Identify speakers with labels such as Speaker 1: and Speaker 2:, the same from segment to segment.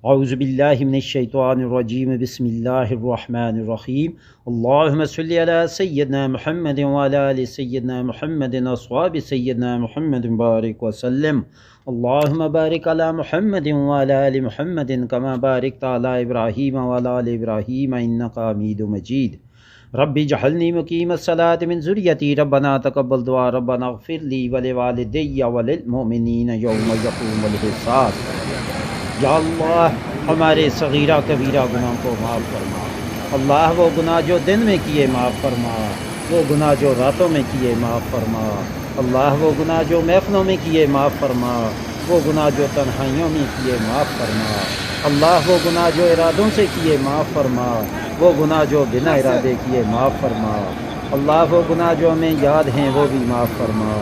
Speaker 1: اعوذ باللہ من الشیطان الرجیم بسم اللہ الرحمن الرحیم اللہم صلی علی سیدنا محمد وعلی آل سیدنا محمد اصحاب سیدنا محمد بارک وسلم اللہم بارک علی محمد وعلی آل محمد کما بارکت علی ابراہیم وعلی آل ابراہیم انکا حمید مجید رب اجعلنی مقیم الصلاۃ من ذریتی ربنا تقبل دعا ربنا اغفر لی ولوالدی وللمؤمنین یوم یقوم الحساب۔ یا اللہ ہمارے صغیرہ کبیرہ گناہ کو معاف فرما۔ اللہ وہ گناہ جو دن میں کیے معاف فرما، وہ گناہ جو راتوں میں کیے معاف فرما۔ اللہ وہ گناہ جو محفلوں میں کیے معاف فرما، وہ گناہ جو تنہائیوں میں کیے معاف فرما۔ اللہ وہ گناہ جو ارادوں سے کیے معاف فرما، وہ گناہ جو بنا ارادے کیے معاف فرما۔ اللہ وہ گناہ جو ہمیں یاد ہیں وہ بھی معاف فرما۔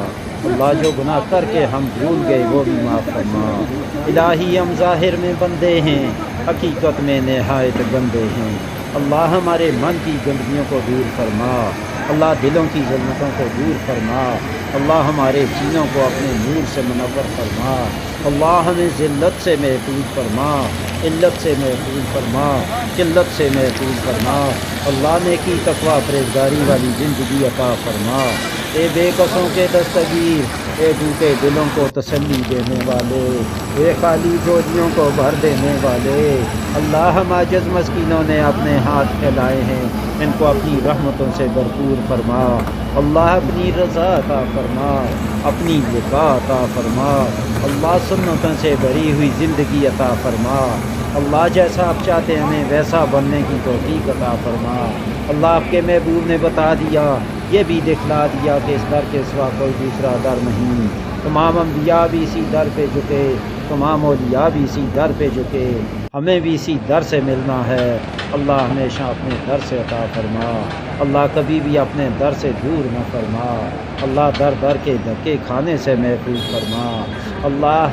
Speaker 1: اللہ جو گناہ کر کے ہم بھول گئے وہ بھی معاف فرما۔ الہی ہم ظاہر میں بندے ہیں، حقیقت میں نہایت گندے ہیں۔ اللہ ہمارے من کی گندگیوں کو دور فرما، اللہ دلوں کی ظلمتوں کو دور فرما، اللہ ہمارے سینوں کو اپنے نور سے منور فرما، اللہ ہمیں ذلت سے محفوظ فرما، علت سے محفوظ فرما، قلت سے محفوظ فرما۔ اللہ نیکی تقویٰ پرہیزگاری والی زندگی عطا فرما۔ اے بے کسوں کے دستگیر، اے ٹوٹے دلوں کو تسلی دینے والے، اے خالی جوڑیوں کو بھر دینے والے، اللہ ہم عاجز مسکینوں نے اپنے ہاتھ پھیلائے ہیں، ان کو اپنی رحمتوں سے بھرپور فرما۔ اللہ اپنی رضا عطا فرما، اپنی لقاء عطا فرما۔ اللہ سنتوں سے بھری ہوئی زندگی عطا فرما۔ اللہ جیسا آپ چاہتے ہیں ہمیں ویسا بننے کی توفیق عطا فرما۔ اللہ آپ کے محبوب نے بتا دیا، یہ بھی دکھلا دیا کہ اس در کے سوا کوئی دوسرا در نہیں۔ تمام انبیاء بھی اسی در پہ جھکے، تمام اولیاء بھی اسی در پہ جھکے، ہمیں بھی اسی در سے ملنا ہے۔ اللہ ہمیشہ اپنے در سے عطا فرما، اللہ کبھی بھی اپنے در سے دور نہ فرما۔ اللہ در در کے دھکے کھانے سے محفوظ فرما۔ اللہ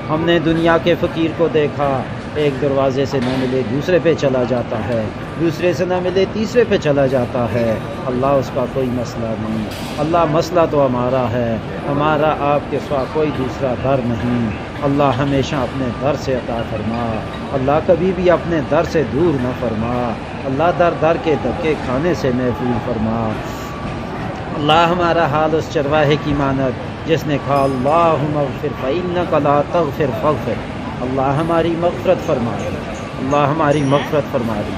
Speaker 1: ہم نے دنیا کے فقیر کو دیکھا، ایک دروازے سے نہ ملے دوسرے پہ چلا جاتا ہے، دوسرے سے نہ ملے تیسرے پہ چلا جاتا ہے۔ اللہ اس کا کوئی مسئلہ نہیں، اللہ مسئلہ تو ہمارا ہے، ہمارا آپ کے سوا کوئی دوسرا در نہیں۔ اللہ ہمیشہ اپنے در سے عطا فرما، اللہ کبھی بھی اپنے در سے دور نہ فرما۔ اللہ در در کے دھکے کھانے سے محفوظ فرما۔ اللہ ہمارا حال اس چرواہے کی مانند جس نے کہا اللہم اغفر فإنک لا تغفر فاغفر۔ اللہ ہماری مغفرت فرما، اللہ ہماری مغفرت فرما دی۔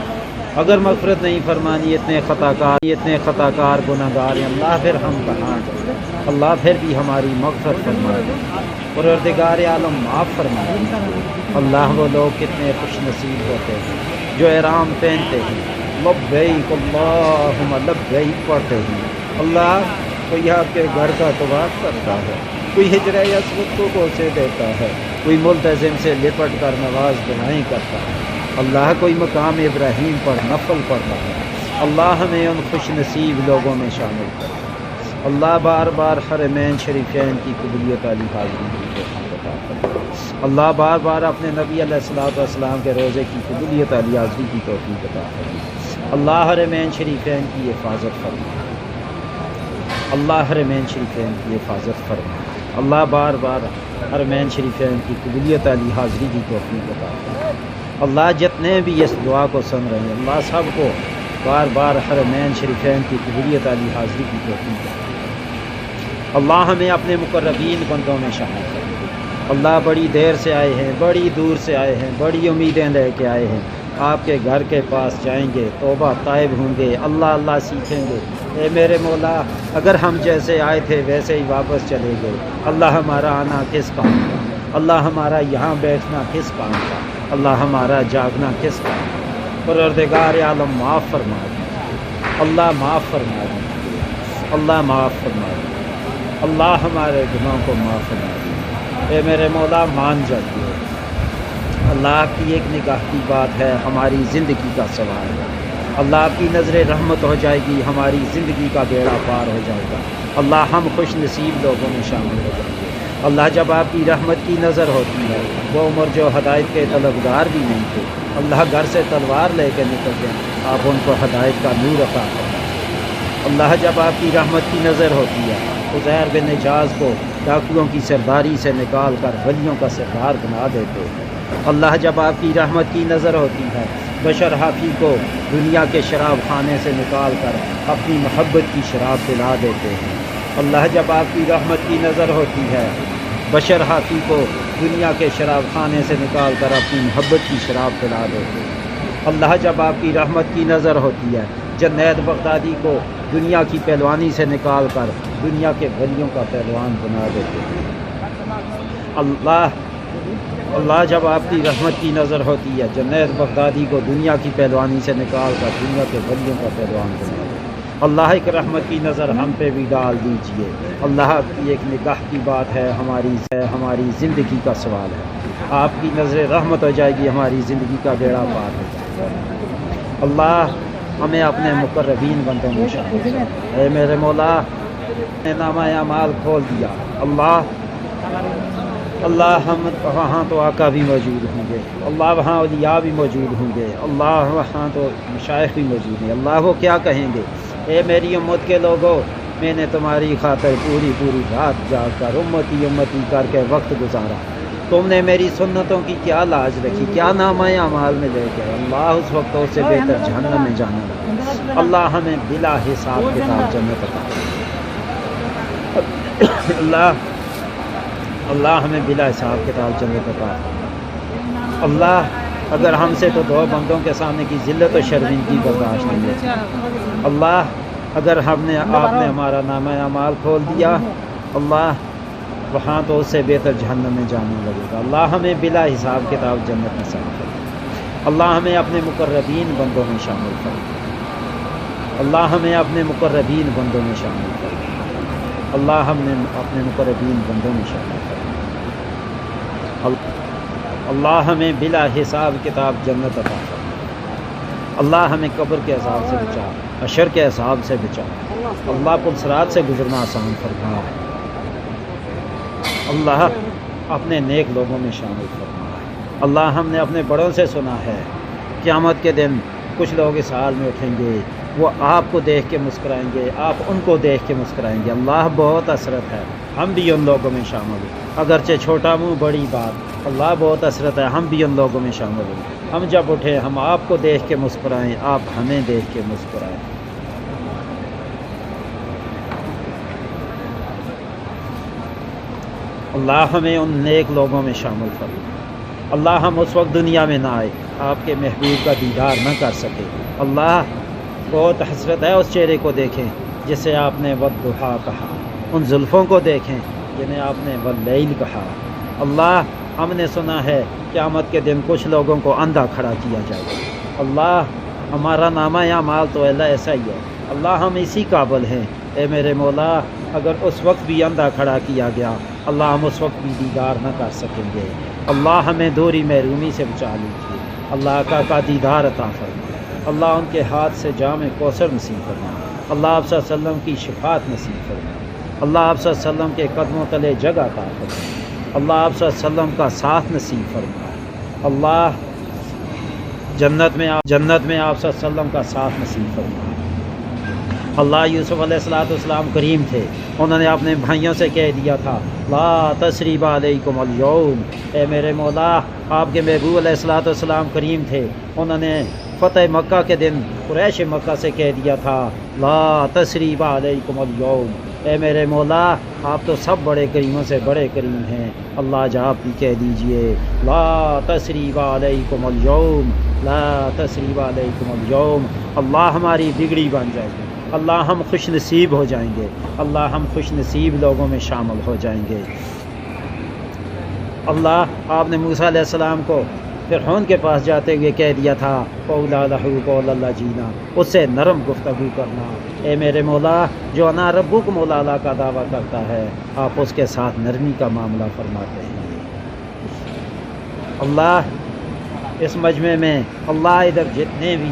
Speaker 1: اگر مغفرت نہیں فرمانی، اتنے خطا کار گناہ گار ہیں اللہ، پھر ہم کہاں جائیں؟ اللہ پھر بھی ہماری مغفرت فرما دی، پروردگار عالم معاف فرما دی۔ اللہ وہ لوگ کتنے خوش نصیب ہوتے ہیں جو احرام پہنتے ہیں، لبیک اللہم لبیک پڑھتے ہیں۔ اللہ کوئی آپ کے گھر کا طواف کرتا ہے، کوئی ہجرہ اسود کو بوسے دیتا ہے، کوئی ملتزم سے لپٹ کر نواز دعائیں کرتا ہے، اللہ کوئی مقام ابراہیم پر نفل پڑھتا ہے۔ اللہ ہمیں ان خوش نصیب لوگوں میں شامل کرے۔ اللہ بار بار حرمین شریفین کی قبولیت والی حاضری کی توفیق عطا فرما۔ اللہ بار بار اپنے نبی علیہ الصلوۃ والسلام کے روزے کی قبولیت والی حاضری کی توفیق عطا فرما۔ اللہ حرمین شریفین کی حفاظت فرما، اللہ حرمین شریفین کی حفاظت فرما۔ اللہ بار بار حرمین شریفین کی قبولیت والی حاضری کی توفیق عطا فرما۔ اللہ جتنے بھی اس دعا کو سن رہے ہیں اللہ سب کو بار بار حرمین شریفین کی قبولیت والی حاضری کی توفیق عطا فرما۔ اللہ ہمیں اپنے مقربین بندوں میں شامل کرے۔ اللہ بڑی دیر سے آئے ہیں، بڑی دور سے آئے ہیں، بڑی امیدیں لے کے آئے ہیں، آپ کے گھر کے پاس جائیں گے، توبہ طائب ہوں گے، اللہ اللہ سیکھیں گے۔ اے میرے مولا، اگر ہم جیسے آئے تھے ویسے ہی واپس چلے گئے، اللہ ہمارا آنا کس کام کا؟ اللہ ہمارا یہاں بیٹھنا کس کام کا؟ اللہ ہمارا جاگنا کس کام کا؟ پروردگار عالم معاف فرما دے، اللہ معاف فرما دے، اللہ معاف فرما دے، اللہ ہمارے گناہوں کو معاف فرما دے۔ اے میرے مولا مان جاتی ہے، اللہ آپ کی ایک نگاہ کی بات ہے، ہماری زندگی کا سوال ہے۔ اللہ آپ کی نظر رحمت ہو جائے گی، ہماری زندگی کا بیڑا پار ہو جائے گا۔ اللہ ہم خوش نصیب لوگوں میں شامل ہو جائیں گے۔ اللہ جب آپ کی رحمت کی نظر ہوتی ہے، وہ عمر جو ہدایت کے طلبگار بھی نہیں تھے، اللہ گھر سے تلوار لے کے نکلتے ہیں، آپ ان کو ہدایت کا نور عطا کریں۔ اللہ جب آپ کی رحمت کی نظر ہوتی ہے، عزیر بن نجاز کو ڈاکوؤں کی سرداری سے نکال کر ولیوں کا سردار بنا دیتے ہیں۔ اللہ جب آپ کی رحمت کی نظر ہوتی ہے بشر حافی کو دنیا کے شراب خانے سے نکال کر اپنی محبت کی شراب پلا دیتے ہیں۔ اللہ جب آپ کی رحمت کی نظر ہوتی ہے بشر حافی کو دنیا کے شراب خانے سے نکال کر اپنی محبت کی شراب پلا دیتے ہیں۔ اللہ جب آپ کی رحمت کی نظر ہوتی ہے جنید بغدادی کو دنیا کی پہلوانی سے نکال کر دنیا کے ولیوں کا پہلوان بنا دیتے ہیں۔ اللہ جب آپ کی رحمت کی نظر ہوتی ہے جنید بغدادی کو دنیا کی پہلوانی سے نکال کر دنیا کے ولیوں کا پہلوان بنا دیتے ہیں۔ اللہ ایک رحمت کی نظر ہم پہ بھی ڈال دیجئے۔ اللہ کی ایک نگاہ کی بات ہے، ہماری زندگی کا سوال ہے۔ آپ کی نظر رحمت ہو جائے گی، ہماری زندگی کا بیڑا پار ہو جائے گا۔ اللہ ہمیں اپنے مقربین بندوں میں شامل کر۔ اے میرے مولا نے نامہ اعمال کھول دیا۔ اللہ ہم وہاں تو آقا بھی موجود ہوں گے، اللہ وہاں اولیاء بھی موجود ہوں گے، اللہ وہاں تو مشائخ بھی موجود ہیں۔ اللہ وہ کیا کہیں گے؟ اے میری امت کے لوگوں، میں نے تمہاری خاطر پوری رات جاگ کر امتی کر کے وقت گزارا، تم نے میری سنتوں کی کیا لاج رکھی، کیا نامہ اعمال میں لے گئے؟ اللہ اس وقت اس سے بہتر جہنم میں جانا لگا۔ اللہ ہمیں بلا حساب کتاب جنت عطا فرمائے۔ اللہ ہمیں بلا حساب کتاب جنت عطا فرمائے۔ اللہ اگر ہم سے تو دو بندوں کے سامنے کی ذلت و شرمندگی برداشت نہیں ہوتی۔ اللہ اگر آپ نے ہمارا نامہ اعمال کھول دیا، اللہ وہاں تو اس سے بہتر جہنم میں جانے لگے گا۔ اللہ ہمیں بلا حساب کتاب جنت نصیب کرے۔ اللہ ہمیں اپنے مقربین بندوں میں شامل کرے۔ اللہ ہمیں اپنے مقربین بندوں میں شامل کرے۔ اللہ ہمیں اپنے مقربین بندوں میں شامل کرے۔ اللہ ہمیں بلا حساب کتاب جنت عطا فرمائے۔ اللہ ہمیں قبر کے عذاب سے بچا، حشر کے عذاب سے بچا۔ اللہ پل صراط سے گزرنا آسان فرما۔ اللہ اپنے نیک لوگوں میں شامل فرما۔ اللہ ہم نے اپنے بڑوں سے سنا ہے قیامت کے دن کچھ لوگ اس حال میں اٹھیں گے، وہ آپ کو دیکھ کے مسکرائیں گے، آپ ان کو دیکھ کے مسکرائیں گے۔ اللہ بہت حسرت ہے، ہم بھی ان لوگوں میں شامل ہیں، اگرچہ چھوٹا منہ بڑی بات۔ اللہ بہت حسرت ہے، ہم بھی ان لوگوں میں شامل ہیں۔ ہم جب اٹھے ہم آپ کو دیکھ کے مسکرائیں، آپ ہمیں دیکھ کے مسکرائیں۔ اللہ ہمیں ان نیک لوگوں میں شامل فرما۔ اللہ ہم اس وقت دنیا میں نہ آئے آپ کے محبوب کا دیدار نہ کر سکے۔ اللہ بہت حسرت ہے اس چہرے کو دیکھیں جسے آپ نے والضحیٰ کہا، ان زلفوں کو دیکھیں جنہیں آپ نے واللیل کہا۔ اللہ ہم نے سنا ہے قیامت کے دن کچھ لوگوں کو اندھا کھڑا کیا جائے گا۔ اللہ ہمارا نامہ اعمال تو اللہ ایسا ہی ہے، اللہ ہم اسی قابل ہیں۔ اے میرے مولا اگر اس وقت بھی اندھا کھڑا کیا گیا، اللہ ہم اس وقت بھی دیدار نہ کر سکیں گے۔ اللہ ہمیں دوری محرومی سے بچا لیجیے۔ اللہ کا دیدار عطا فرما۔ اللہ ان کے ہاتھ سے جام کوثر نصیب فرما۔ اللہ آپ صلی اللہ علیہ وسلم کی شفاعت نصیب فرما۔ اللہ آپ صلی اللہ علیہ وسلم کے قدموں تلے جگہ عطا فرما۔ اللہ آپ صلی اللہ علیہ وسلم کا ساتھ نصیب فرما۔ اللہ جنت میں آپ صلی اللہ علیہ وسلم کا ساتھ نصیب فرما۔ اللہ یوسف علیہ السلام کریم تھے، انہوں نے اپنے بھائیوں سے کہہ دیا تھا لا تثریب علیکم اليوم۔ اے میرے مولا آپ کے محبوب علیہ السلام کریم تھے، انہوں نے فتح مکہ کے دن قریش مکہ سے کہہ دیا تھا لا تثریب علیکم اليوم۔ اے میرے مولا آپ تو سب بڑے کریموں سے بڑے کریم ہیں، اللہ آج آپ بھی کہہ دیجئے لا تثریب علیکم اليوم، لا تثریب علیکم اليوم۔ اللہ ہماری بگڑی بن جائے گی، اللہ ہم خوش نصیب ہو جائیں گے، اللہ ہم خوش نصیب لوگوں میں شامل ہو جائیں گے۔ اللہ آپ نے موسیٰ علیہ السلام کو فرعون کے پاس جاتے ہوئے کہہ دیا تھا قولا لہو قول اللہ جینا، اس سے نرم گفتگو کرنا۔ اے میرے مولا جو انا ربکم الاعلی کا دعویٰ کرتا ہے آپ اس کے ساتھ نرمی کا معاملہ فرماتے ہیں۔ اللہ اس مجمع میں اللہ ادھر جتنے بھی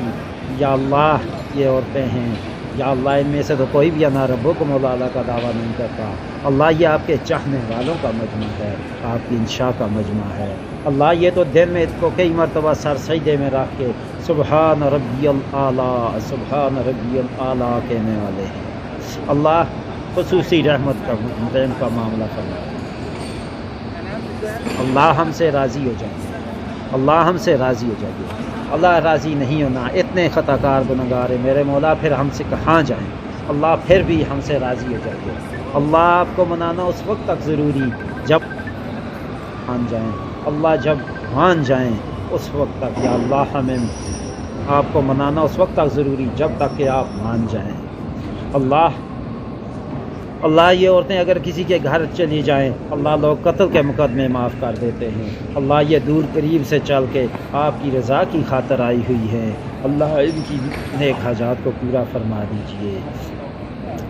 Speaker 1: یا اللہ یہ عورتیں ہیں، یا اللہ ان میں سے تو کوئی بھی انا ربکم الاعلی کا دعویٰ نہیں کرتا، اللہ یہ آپ کے چاہنے والوں کا مجمع ہے، آپ کی انشاء کا مجمع ہے۔ اللہ یہ تو دن میں اس کو کئی مرتبہ سر سجدے میں رکھ کے سبحان ربی الاعلیٰ سبحان ربی الاعلیٰ کہنے والے ہیں۔ اللہ خصوصی رحمت کا معاملہ کرنا، اللہ ہم سے راضی ہو جائیں، اللہ ہم سے راضی ہو جائیے۔ اللہ راضی نہیں ہونا، اتنے خطا کار گنہگار ہیں میرے مولا، پھر ہم سے کہاں جائیں؟ اللہ پھر بھی ہم سے راضی ہو جائیے۔ اللہ آپ کو منانا اس وقت تک ضروری جب مان جائیں، اللہ جب مان جائیں اس وقت تک، یا اللہ ہمیں آپ کو منانا اس وقت تک ضروری جب تک کہ آپ مان جائیں۔ اللہ یہ عورتیں اگر کسی کے گھر چلی جائیں، اللہ لوگ قتل کے مقدمے معاف کر دیتے ہیں۔ اللہ یہ دور قریب سے چل کے آپ کی رضا کی خاطر آئی ہوئی ہیں، اللہ ان کی نیک حاجات کو پورا فرما دیجئے۔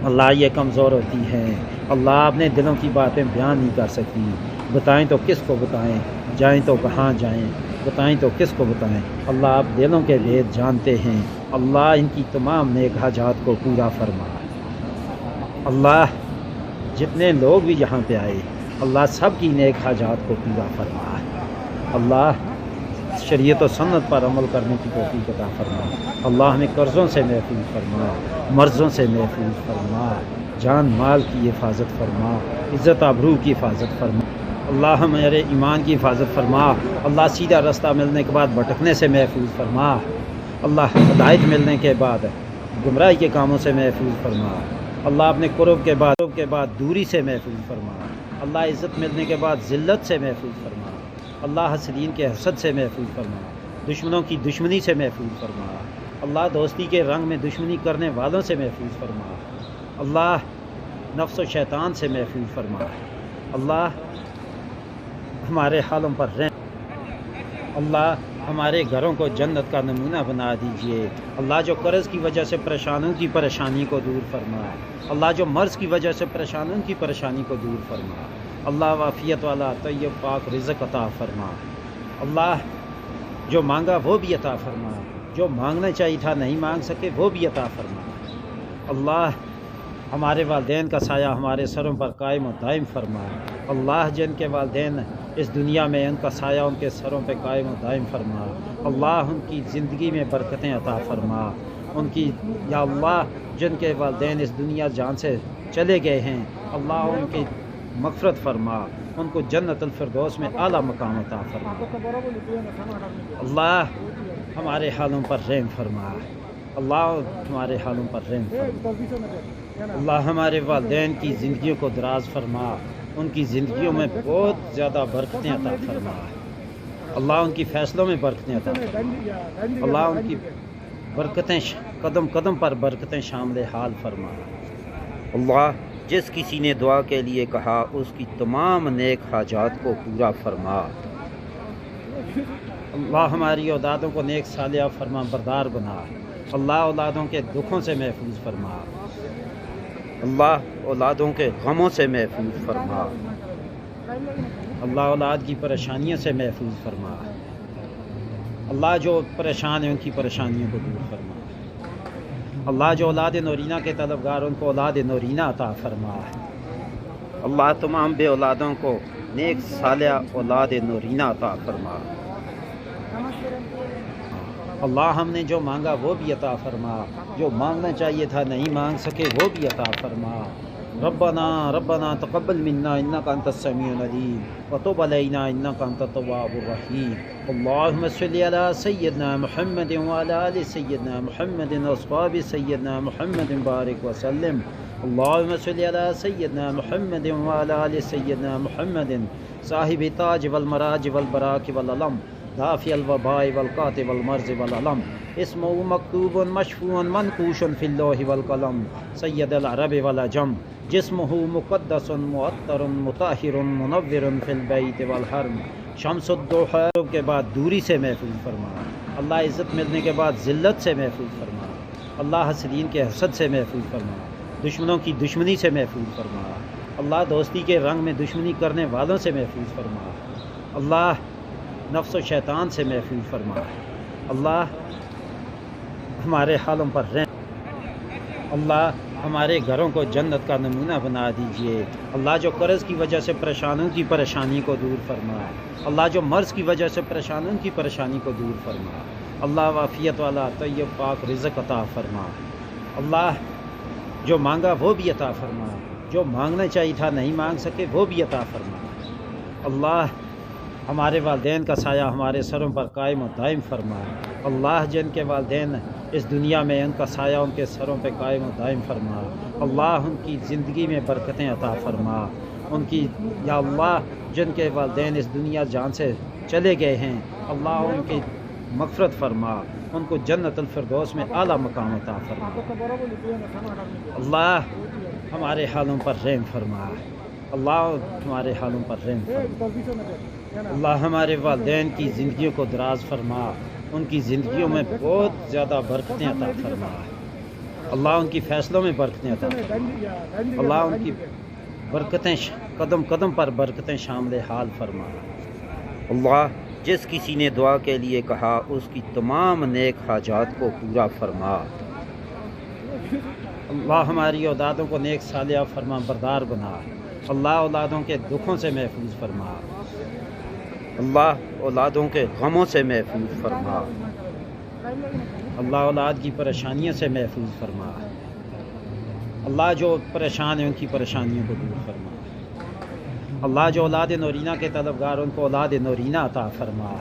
Speaker 1: اللہ یہ کمزور ہوتی ہیں، اللہ اپنے دلوں کی باتیں بیان نہیں کر سکتی، بتائیں تو کس کو بتائیں، جائیں تو کہاں جائیں، بتائیں تو کس کو بتائیں۔ اللہ آپ دلوں کے بھید جانتے ہیں، اللہ ان کی تمام نیک حاجات کو پورا فرما۔ اللہ جتنے لوگ بھی یہاں پہ آئے، اللہ سب کی نیک حاجات کو پورا فرما۔ اللہ شریعت و سنت پر عمل کرنے کی توفیق عطا فرما۔ اللہ ہمیں قرضوں سے محفوظ فرما، مرضوں سے محفوظ فرما، جان مال کی حفاظت فرما، عزت آبرو کی حفاظت فرما۔ اللہ ہمارے ایمان کی حفاظت فرما۔ اللہ سیدھا رستہ ملنے کے بعد بھٹکنے سے محفوظ فرما۔ اللہ ہدایت ملنے کے بعد گمراہی کے کاموں سے محفوظ فرما۔ اللہ اپنے قرب کے بعد دوری سے محفوظ فرما۔ اللہ عزت ملنے کے بعد ذلت سے محفوظ فرما۔ اللہ حسدین کے حسد سے محفوظ فرما، دشمنوں کی دشمنی سے محفوظ فرما۔ اللہ دوستی کے رنگ میں دشمنی کرنے والوں سے محفوظ فرما۔ اللہ نفس و شیطان سے محفوظ فرما۔ اللہ ہمارے حالوں پر رحم۔ اللہ ہمارے گھروں کو جنت کا نمونہ بنا دیجئے۔ اللہ جو قرض کی وجہ سے پریشانوں کی پریشانی کو دور فرما۔ اللہ جو مرض کی وجہ سے پریشانوں کی پریشانی کو دور فرما۔ اللہ عافیت والا طیب پاک رزق عطا فرما۔ اللہ جو مانگا وہ بھی عطا فرما، جو مانگنا چاہیے تھا نہیں مانگ سکے وہ بھی عطا فرما۔ اللہ ہمارے والدین کا سایہ ہمارے سروں پر قائم و دائم فرما۔ اللہ جن کے والدین اس دنیا میں، ان کا سایہ ان کے سروں پہ قائم و دائم فرما۔ اللہ ان کی زندگی میں برکتیں عطا فرما۔ ان کی یا اللہ جن کے والدین اس دنیا جان سے چلے گئے ہیں، اللہ ان کی مغفرت فرما، ان کو جنت الفردوس میں اعلیٰ مقام عطا فرما۔ اللہ ہمارے حالوں پر رحم فرما۔ اللہ ہمارے حالوں پر رحم فرما۔ اللہ ہمارے والدین کی زندگیوں کو دراز فرما، ان کی زندگیوں میں بہت زیادہ برکتیں عطا فرما۔ اللہ ان کی فیصلوں میں برکتیں عطا فرما۔ اللہ ان کی برکتیں قدم قدم پر برکتیں شامل حال فرما۔ اللہ جس کسی نے دعا کے لیے کہا اس کی تمام نیک حاجات کو پورا فرما۔ اللہ ہماری اولادوں کو نیک صالحہ فرما بردار بنا۔ اللہ اولادوں کے دکھوں سے محفوظ فرما۔ اللہ اولادوں کے غموں سے محفوظ فرما۔ اللہ اولاد کی پریشانیوں سے محفوظ فرما۔ اللہ جو پریشان ہیں ان کی پریشانیوں کو دور فرما۔ اللہ جو اولاد نورینہ کے طلبگار ان کو اولاد نورینہ عطا فرما۔ اللہ تمام بے اولادوں کو نیک صالحہ اولاد نورینہ عطا فرما۔ اللہ ہم نے جو مانگا وہ بھی عطا فرما، جو مانگنا چاہیے تھا نہیں مانگ سکے وہ بھی عطا فرما۔ ربنا تقبل منا انک انت السمیع العلیم وتب علینا انک انت التواب الرحیم۔ اللہم صلی علی سیدنا محمد وعلی آل سیدنا محمد واصحاب سیدنا محمد بارک وسلم۔ اللہم صلی علی سیدنا محمد وعلی آل سیدنا محمد صاحب تاج والمراج والبراک والعلم دافع الوباء والقاطع والمرض والعلم اسمه مکتوب مشفوع منقوش فی اللوح والقلم سید العرب والعجم جسمه مقدس معطر مطہر منور فی البیت والحرم شمس الضحیٰ کے بعد دوری سے محفوظ فرما۔ اللہ عزت ملنے کے بعد ذلت سے محفوظ فرما۔ اللہ حسدین کے حسد سے محفوظ فرما، دشمنوں کی دشمنی سے محفوظ فرما۔ اللہ دوستی کے رنگ میں دشمنی کرنے والوں سے محفوظ فرما۔ اللہ نفس و شیطان سے محفوظ فرما۔ اللہ ہمارے حالوں پر رحم۔ اللہ ہمارے گھروں کو جنت کا نمونہ بنا دیجئے۔ اللہ جو قرض کی وجہ سے پریشانوں کی پریشانی کو دور فرما۔ اللہ جو مرض کی وجہ سے پریشانوں کی پریشانی کو دور فرما۔ اللہ عافیت والا طیب پاک رزق عطا فرما۔ اللہ جو مانگا وہ بھی عطا فرما، جو مانگنا چاہیے تھا نہیں مانگ سکے وہ بھی عطا فرما۔ اللہ ہمارے والدین کا سایہ ہمارے سروں پر قائم و دائم فرما۔ اللہ جن کے والدین اس دنیا میں ان کا سایہ ان کے سروں پہ قائم و دائم فرما۔ اللہ ان کی زندگی میں برکتیں عطا فرما۔ ان کی یا اللہ جن کے والدین اس دنیا جان سے چلے گئے ہیں، اللہ ان کی مغفرت فرما، ان کو جنت الفردوس میں اعلیٰ مقام عطا فرما۔ اللہ ہمارے حالوں پر رحم فرما۔ اللہ ہمارے حالوں پر رحم فرما۔ اللہ ہمارے والدین کی زندگیوں کو دراز فرما، ان کی زندگیوں میں بہت زیادہ برکتیں عطا فرما۔ اللہ ان کی فیصلوں میں برکتیں عطا فرما۔ اللہ ان کی برکتیں قدم قدم پر برکتیں شامل حال فرما۔ اللہ جس کسی نے دعا کے لیے کہا اس کی تمام نیک حاجات کو پورا فرما۔ اللہ ہماری اولادوں کو نیک صالحہ فرما بردار بنا۔ اللہ اولادوں کے دکھوں سے محفوظ فرما۔ اللہ اولادوں کے غموں سے محفوظ فرما۔ اللہ اولاد کی پریشانیوں سے محفوظ فرما۔ اللہ جو پریشان ہیں ان کی پریشانیوں کو دور فرما۔ اللہ جو اولاد نورینہ کے طلبگار ان کو اولاد نورینہ عطا فرما۔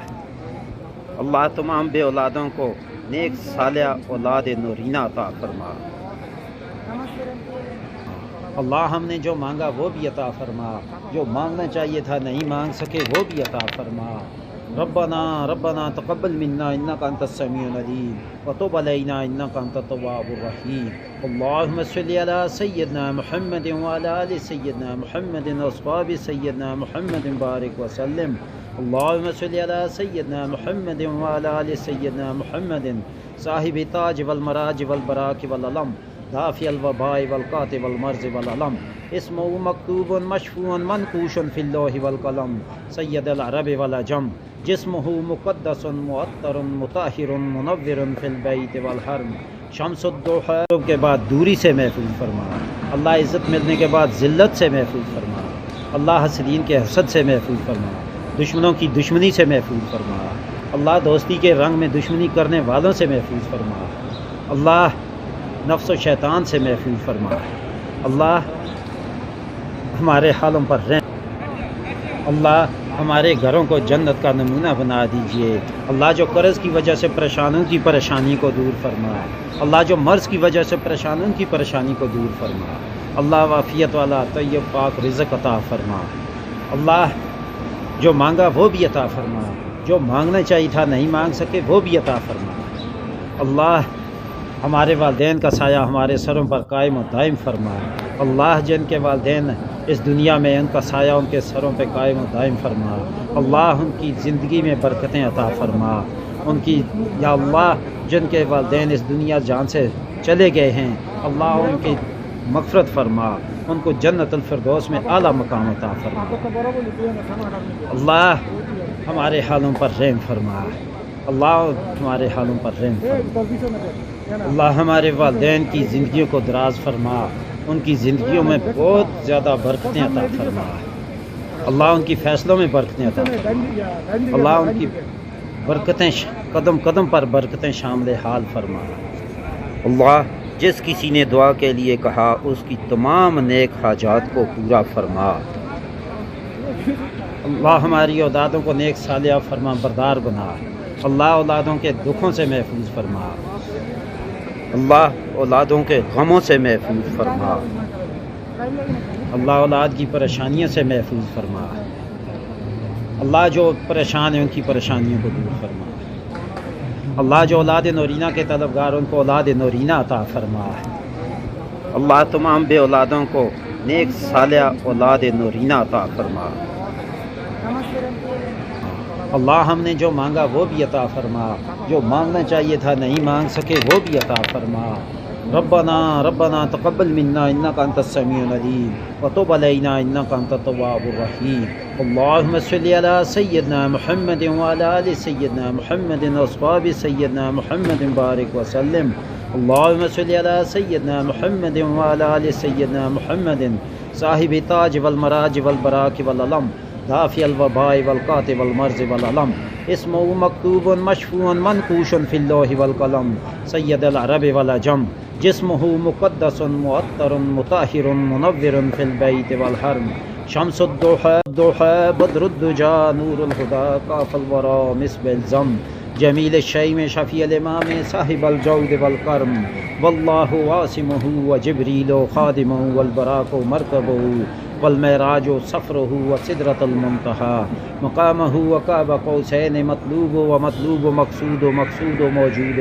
Speaker 1: اللہ تمام بے اولادوں کو نیک صالحہ اولاد نورینہ عطا فرما۔ اللہ ہم نے جو مانگا وہ بھی عطا فرما، جو مانگنا چاہیے تھا نہیں مانگ سکے وہ بھی عطا فرما۔ ربنا تقبل منا انک انت السمیع العلیم وتب علینا انک انت التواب الرحیم۔ اللہم صلی علی سیدنا محمد وعلی آل سیدنا محمد واصحاب سیدنا محمد بارک وسلم۔ اللہم صلی علی سیدنا محمد وعلی آل سیدنا محمد صاحب تاج والمراج والبراک والعلم دافع الوباء والقات والمرض والعلم اسمه مکتوب مشفوع منقوش فی اللوح والقلم سید العرب والعجم جسمه مقدس معطر مطہر منور فی البیت والحرم شمس الضحیٰ کے بعد دوری سے محفوظ فرما۔ اللہ عزت ملنے کے بعد ذلت سے محفوظ فرما۔ اللہ حسدین کے حسد سے محفوظ فرما، دشمنوں کی دشمنی سے محفوظ فرما۔ اللہ دوستی کے رنگ میں دشمنی کرنے والوں سے محفوظ فرما۔ اللہ نفس و شیطان سے محفوظ فرما۔ اللہ ہمارے حالوں پر رحم۔ اللہ ہمارے گھروں کو جنت کا نمونہ بنا دیجئے۔ اللہ جو قرض کی وجہ سے پریشانوں کی پریشانی کو دور فرما۔ اللہ جو مرض کی وجہ سے پریشانوں کی پریشانی کو دور فرما۔ اللہ عافیت والا طیب پاک رزق عطا فرما۔ اللہ جو مانگا وہ بھی عطا فرما، جو مانگنا چاہیے تھا نہیں مانگ سکے وہ بھی عطا فرما۔ اللہ ہمارے والدین کا سایہ ہمارے سروں پر قائم و دائم فرما۔ اللہ جن کے والدین اس دنیا میں ان کا سایہ ان کے سروں پہ قائم و دائم فرما۔ اللہ ان کی زندگی میں برکتیں عطا فرما۔ ان کی یا اللہ جن کے والدین اس دنیا جان سے چلے گئے ہیں، اللہ ان کی مغفرت فرما، ان کو جنت الفردوس میں اعلیٰ مقام عطا فرما۔ اللہ ہمارے حالوں پر رحم فرما۔ اللہ ہمارے حالوں پر رحم فرما۔ اللہ ہمارے والدین کی زندگیوں کو دراز فرما، ان کی زندگیوں میں بہت زیادہ برکتیں عطا فرما۔ اللہ ان کی فیصلوں میں برکتیں عطا فرما۔ اللہ ان کی برکتیں قدم قدم پر برکتیں شامل حال فرما۔ اللہ جس کسی نے دعا کے لیے کہا اس کی تمام نیک حاجات کو پورا فرما۔ اللہ ہماری اولادوں کو نیک صالحہ فرما بردار بنا۔ اللہ اولادوں کے دکھوں سے محفوظ فرما۔ اللہ اولادوں کے غموں سے محفوظ فرما۔ اللہ اولاد کی پریشانیوں سے محفوظ فرما۔ اللہ جو پریشان ہیں ان کی پریشانیوں کو دور فرما۔ اللہ جو اولاد نورینہ کے طلبگار ان کو اولاد نورینہ عطا فرما۔ اللہ تمام بے اولادوں کو نیک صالحہ اولاد نورینہ عطا فرما۔ اللہ ہم نے جو مانگا وہ بھی عطا فرما، جو مانگنا چاہیے تھا نہیں مانگ سکے وہ بھی عطا فرما۔ ربنا تقبل منا انک انت السمیع العلیم وتب علینا انک انت التواب الرحیم۔ اللہم صلی علی سیدنا محمد وعلی آل سیدنا محمد واصحاب سیدنا محمد بارک وسلم۔ اللہم صلی علی سیدنا محمد وعلی آل سیدنا محمد صاحب تاج والمراج والبراک والعلم دافع الوباء والقات والمرض والعلم اسمه مکتوب مشفوع منقوش فی اللوح والقلم سید العرب والعجم جسمه مقدس معطر مطہر منور فی البیت والحرم شمس الضحى بدر الدجى نور الهدى كاف الورى مصباح الزم جمیل الشیم شفیع الامام صاحب الجود والکرم واللہ واسمہ وجبریل خادمہ والبراق مرکبہ والمعراج سفرہ وسدرۃ المنتہى مقامہ وقاب قوسین مطلوب ومطلوب مقصود موجود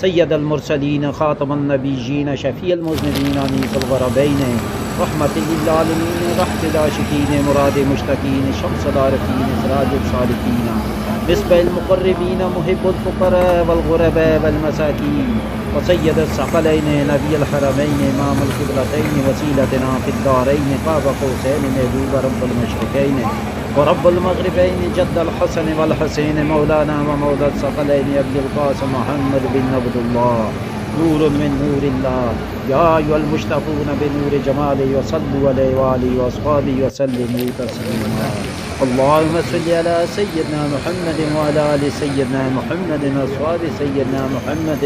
Speaker 1: سید المرسلین خاتم النبیین شفیع المذنبین انیس الغربین رحمت للعالمین رحمت العاشقین مراد مشتقین شمس العارفین سراج الصالحین مصباح المقربین محب الفقراء والغرباء والمساکین وسید الثقلین نبی الحرمین امام القبلتین وسیلتنا فی الدارین قاب قوسین محبوب رب المشرقین ورب المغربین جد الحسن والحسین مولانا ومولا الثقلین عبد القاسم محمد بن عبد اللہ نور من نور اللہ یا ایھا المشتقون بنور جمالہ وصلوا علیہ وآلہ واصحابہ وسلموا تسلیما اللهم صل على سيدنا محمد وعلى آل سيدنا محمد وأصحاب سيدنا محمد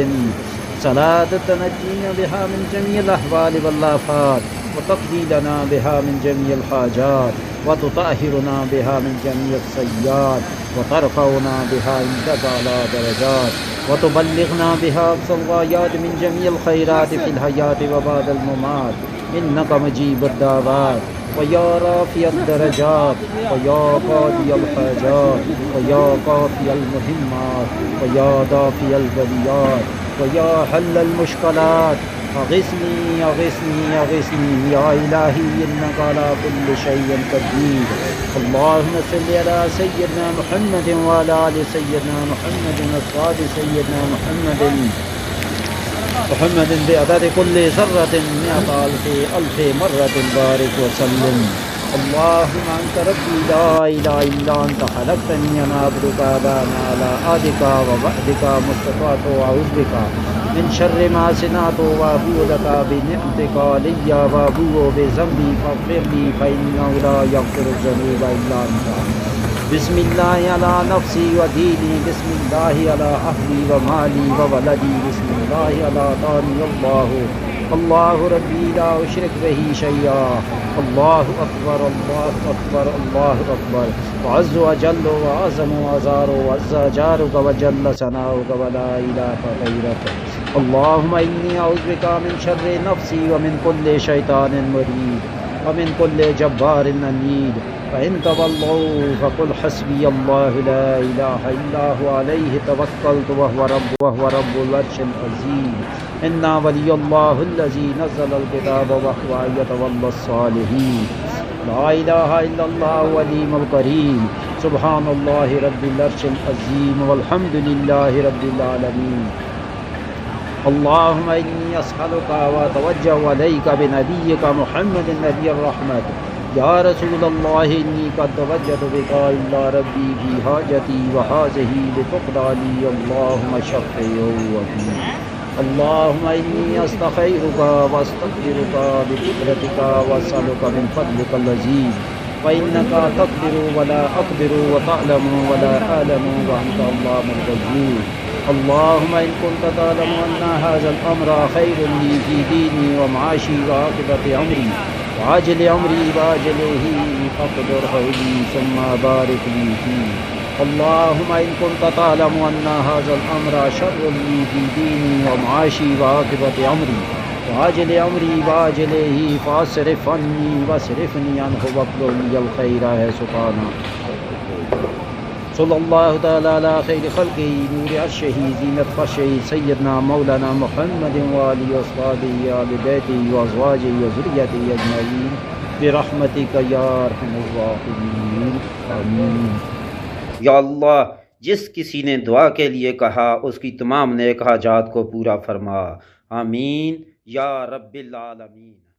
Speaker 1: صلاة تنجينا بها من جميع الأحوال والآفات وتقضي لنا بها من جميع الحاجات وتطهرنا بها من جميع السيئات وترفعنا بها عندك على درجات وتبلغنا بها أقصى الغايات من جميع الخيرات في الحياة وبعد الممات إنك مجيب الدعوات ويا رافع الدرجات ويا قاضي الحاجات ويا قاضي المهمات ويا دافع البليات ويا حل المشكلات أغثني أغثني أغثني يا إلهي إنك على كل شيء قدير اللهم صل على سيدنا محمد وعلى آل سيدنا محمد وأصحاب سيدنا محمد بعدد كل ذرة مئة ألف مرة بارك وسلم اللهم أنت ربي لا إله إلا أنت خلقتني أنا عبدك أنا على عهدك ووعدك ما استطعت وأعوذ بك من شر ما صنعت وأبوء لك بنعمتك علي وأبوء بذنبي فاغفر لي فإنه لا يغفر الذنوب إلا أنت بسم الله على نفسي وديني بسم الله على أهلي ومالي وولدي بسم الله على داني الله ربي لا أشرك به شيئا الله أكبر الله أكبر الله أكبر وعز وجل وعظم وعزار وعز جارك وجل ثناؤك ولا إله غيرك اللهم إني أعوذ بك من شر نفسي ومن كل شيطان مريد ومن كل جبار عنيد فإن تولوا فقل حسبي الله لا إله إلا هو عليه توكلت وهو رب العرش العظيم إن ولي الله الذي نزل الكتاب وهو يتولى الصالحين لا إله إلا الله وليم الكريم سبحان الله رب العرش العظيم والحمد لله رب العالمين اللهم إني أسألك وأتوجه إليك بنبيك محمد النبي الرحمة يا رسول الله إني قد توجهت بك إلى ربي في حاجتي وهذه لتقضى لي اللهم شفعه وفيه اللهم إني أستخيرك وأستغفرك بقدرتك وأسألك من فضلك العظيم فإنك تقدر ولا أقدر وتعلم ولا أعلم وأنت اللهم الغيوب اللهم إن كنت تعلم أن هذا الأمر خير لي في ديني ومعاشي وعاقبة أمري وعاجل أمري وآجله فاقدره لي ثم بارك لي فيه اللهم إن كنت تعلم أن هذا الأمر شر لي في ديني ومعاشي وعاقبة أمري وعاجل أمري وآجله فاصرف عني واصرفني عنه واقدر لي الخير حيث كان صلی اللہ تعالیٰ علی خیر خلقہ نور عرشہ زینت فرشہ سیدنا مولانا محمد وآلہ وصحبہ آل بیتہ وازواجہ وذریتہ اجمعین برحمتک یا ارحم الراحمین آمین۔ یا اللہ جس کسی نے دعا کے لیے کہا اس کی تمام نیک حاجات کو پورا فرما، آمین یا رب العالمین۔